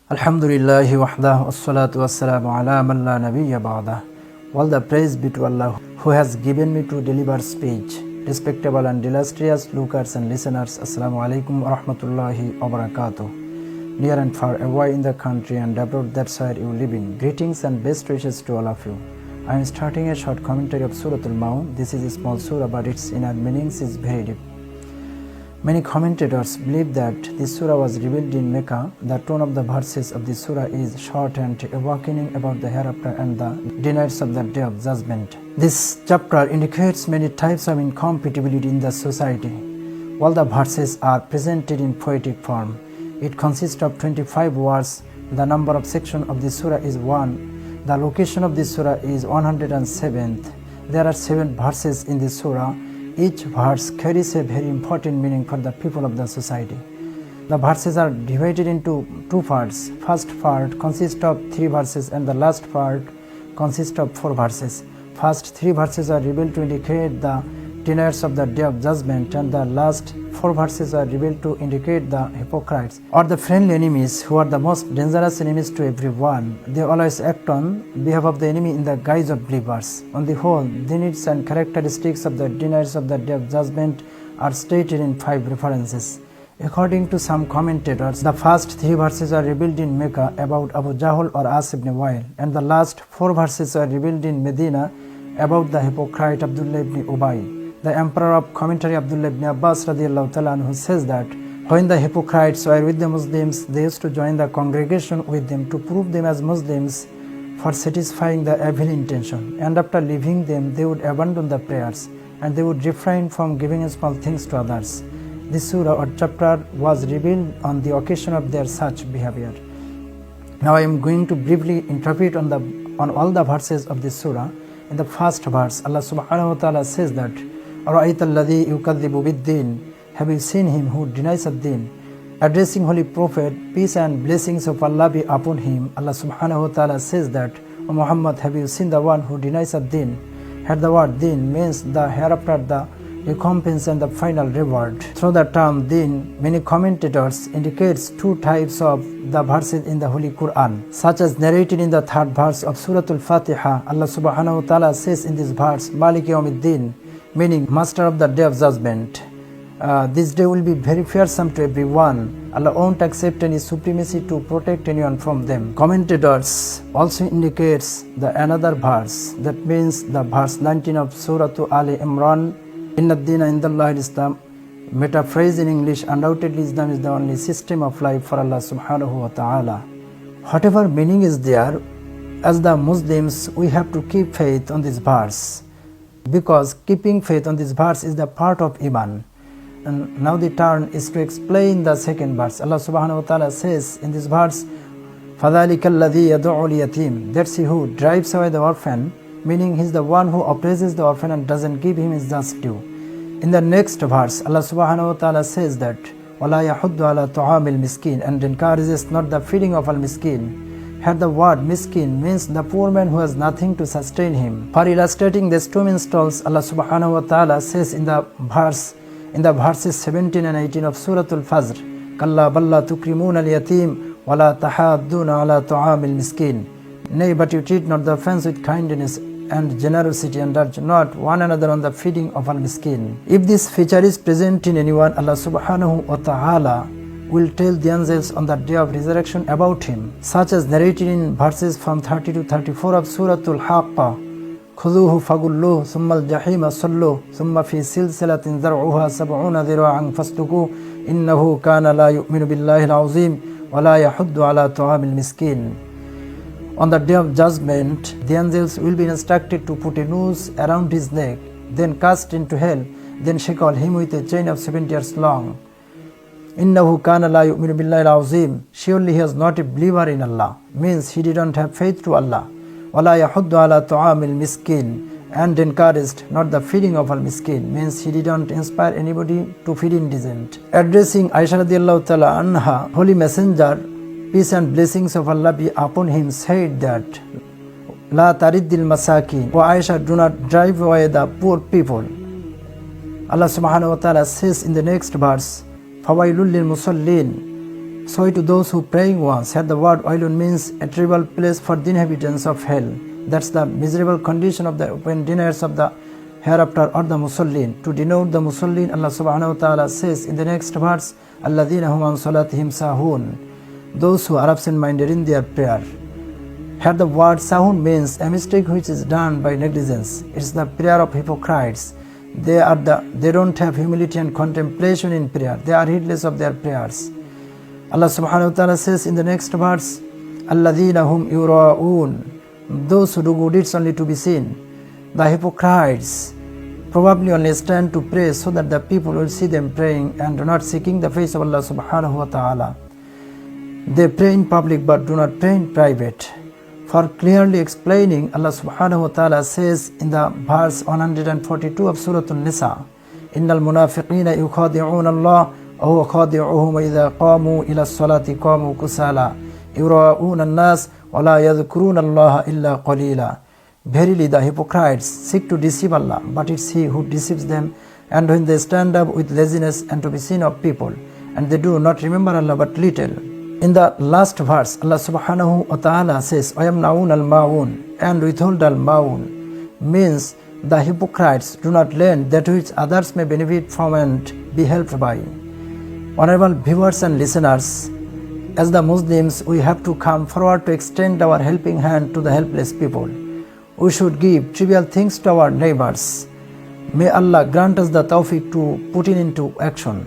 Alhamdulillahi wahdah wassalatu wassalamu ala man la nabiyya ba'dah. All the praise be to Allah who has given me to deliver speech. Respectable and illustrious lookers and listeners, Assalamu alaikum wa rahmatullahi wa barakatuh. Near and far away in the country and abroad that's where you live in. Greetings and best wishes to all of you. I am starting a short commentary of Suratul Maun. This is a small surah but its inner meanings is very deep. Many commentators believe that this surah was revealed in Mecca. The tone of the verses of this surah is short and awakening about the hereafter and the deniers of the day of judgment. This chapter indicates many types of incompatibility in the society. All the verses are presented in poetic form. It consists of 25 words. The number of sections of this surah is 1. The location of this surah is 107th. There are 7 verses in this surah. Each verse carries a very important meaning for the people of the society. The verses are divided into 2 parts. First part consists of 3 verses and the last part consists of 4 verses. First 3 verses are revealed to indicate the deniers of the day of judgment, and the last 4 verses are revealed to indicate the hypocrites or the friendly enemies who are the most dangerous enemies to everyone. They always act on behalf of the enemy in the guise of believers. On the whole, the needs and characteristics of the deniers of the day of judgment are stated in 5 references. According to some commentators, the first 3 verses are revealed in Mecca about Abu Jahl or As ibn Wa'il, and the last 4 verses are revealed in Medina about the hypocrite Abdullah ibn Ubay. The Emperor of Commentary Abdullah ibn Abbas radiallahu ta'ala anhu says that when the hypocrites were with the Muslims, they used to join the congregation with them to prove them as Muslims for satisfying the evil intention, and after leaving them they would abandon the prayers and they would refrain from giving small things to others. This surah or chapter was revealed on the occasion of their such behavior. Now I am going to briefly interpret on all the verses of this surah. In the first verse, Allah subhanahu wa ta'ala says that أَرَأَيْتَ الَّذِي يُكَذِّبُ بِالدِّينِ, have you seen him who denies a deen? Addressing Holy Prophet, peace and blessings of Allah be upon him, Allah subhanahu wa ta'ala says that, O Muhammad, have you seen the one who denies a deen? Here the word deen means the hereafter, the recompense and the final reward. Through the term deen, many commentators indicates 2 types of the verses in the Holy Quran, such as narrated in the 3rd verse of Suratul Fatiha. Allah subhanahu wa ta'ala says in this verse, Malik Yawmiddin, meaning master of the day of judgment. This day will be very fearsome to everyone. Allah won't accept any supremacy to protect anyone from them. Commentators also indicates the another verse, that means the verse 19 of Suratul Ali Imran, Inna ad-dina indallahi al-Islam. Metaphrase in English, undoubtedly Islam is the only system of life for Allah subhanahu wa ta'ala. Whatever meaning is there, as the Muslims we have to keep faith on this verse, because keeping faith on this verse is the part of Iman. And now the turn is to explain the 2nd verse. Allah subhanahu wa ta'ala says in this verse, فَذَلِكَ الَّذِي يَدُعُ الْيَتِيمِ, that's he who drives away the orphan, meaning he is the one who oppresses the orphan and doesn't give him his just due. In the next verse, Allah subhanahu wa ta'ala says that وَلَا يَحُدُّ عَلَى طُعَامِ الْمِسْكِينِ, and encourages not the feeding of al-miskin. Here the word miskin means the poor man who has nothing to sustain him. For illustrating these 2 minstrels, Allah subhanahu wa ta'ala says in the verses 17 and 18 of Suratul Fajr, Kalla balla tukrimuna al-yatim wala tahadduna ala ta'amil miskin. Nay, but you treat not the orphans with kindness and generosity, and urge not one another on the feeding of al-miskin. If this feature is present in anyone, Allah subhanahu wa ta'ala will tell the angels on the day of resurrection about him, such as narrated in verses from 30 to 34 of Suratul Haqqa. خُذُوهُ فَغُلُّوهُ ثُمَّ الْجَحِيمَ صَلُّوهُ ثُمَّ فِي سِلْسِلَةٍ ذَرْعُهَا 70 ذِرَاعًا فَاسْلُكُوهُ إِنَّهُ كَانَ لَا يُؤْمِنُ بِاللَّهِ الْعَظِيمِ وَلَا يَحُضُّ عَلَى طَعَامِ الْمِسْكِينِ. On the day of judgment, the angels will be instructed to put a noose around his neck, then cast into hell, then shackle him with a chain of 70 years long. إِنَّهُ كَانَ لَا يُؤْمِنُ بِاللَّهِ الْعَظِيمِ, surely he is not a believer in Allah, means he didn't have faith to Allah. وَلَا يَحُضُّ عَلَى طُعَامِ الْمِسْكِينِ, and encouraged not the feeding of al-miskin, means he didn't inspire anybody to feed indigent. Addressing Aisha radiallahu ta'ala anha, Holy Messenger, peace and blessings of Allah be upon him, said that La tariddil masakin, O Aisha, do not drive away the poor people. Allah subhanahu wa ta'ala says in the next verse, فَوَيْلٌ لِلْمُصَلِّينَ, So to those who praying once. Here the word wailun means a terrible place for the inhabitants of hell. That's the miserable condition of the when deniers of the hereafter or the musallin. To denote the musallin, Allah subhanahu wa ta'ala says in the next verse, Alladhina hum an salatihim sahun, those who are absent-minded in their prayer. Here the word sahun means a mistake which is done by negligence. It's the prayer of hypocrites. They don't have humility and contemplation in prayer. They are heedless of their prayers. Allah subhanahu wa ta'ala says in the next verse, Alladhina hum yura'un, those who do good deeds only to be seen. The hypocrites probably only stand to pray so that the people will see them praying and do not seeking the face of Allah subhanahu wa ta'ala. They pray in public but do not pray in private. For clearly explaining, Allah subhanahu wa ta'ala says in the verse 142 of Suratul Nisa, Innal munafiqina yukhadi'una Allah wa huwa khadi'uhum wa idha qamu ila as-salati qamu kusala yura'una an-nas wa la yadhkuruna Allah illa qalila. Verily the hypocrites seek to deceive Allah, but it's He who deceives them, and when they stand up with laziness and to be seen of people, and they do not remember Allah but little. In the last verse, Allah subhanahu wa ta'ala says, وَيَمْنَعُونَ الْمَاوُونَ, and withhold al-maun, means the hypocrites do not lend that which others may benefit from and be helped by. Honorable viewers and listeners, as the Muslims, we have to come forward to extend our helping hand to the helpless people. We should give trivial things to our neighbors. May Allah grant us the tawfiq to put it into action.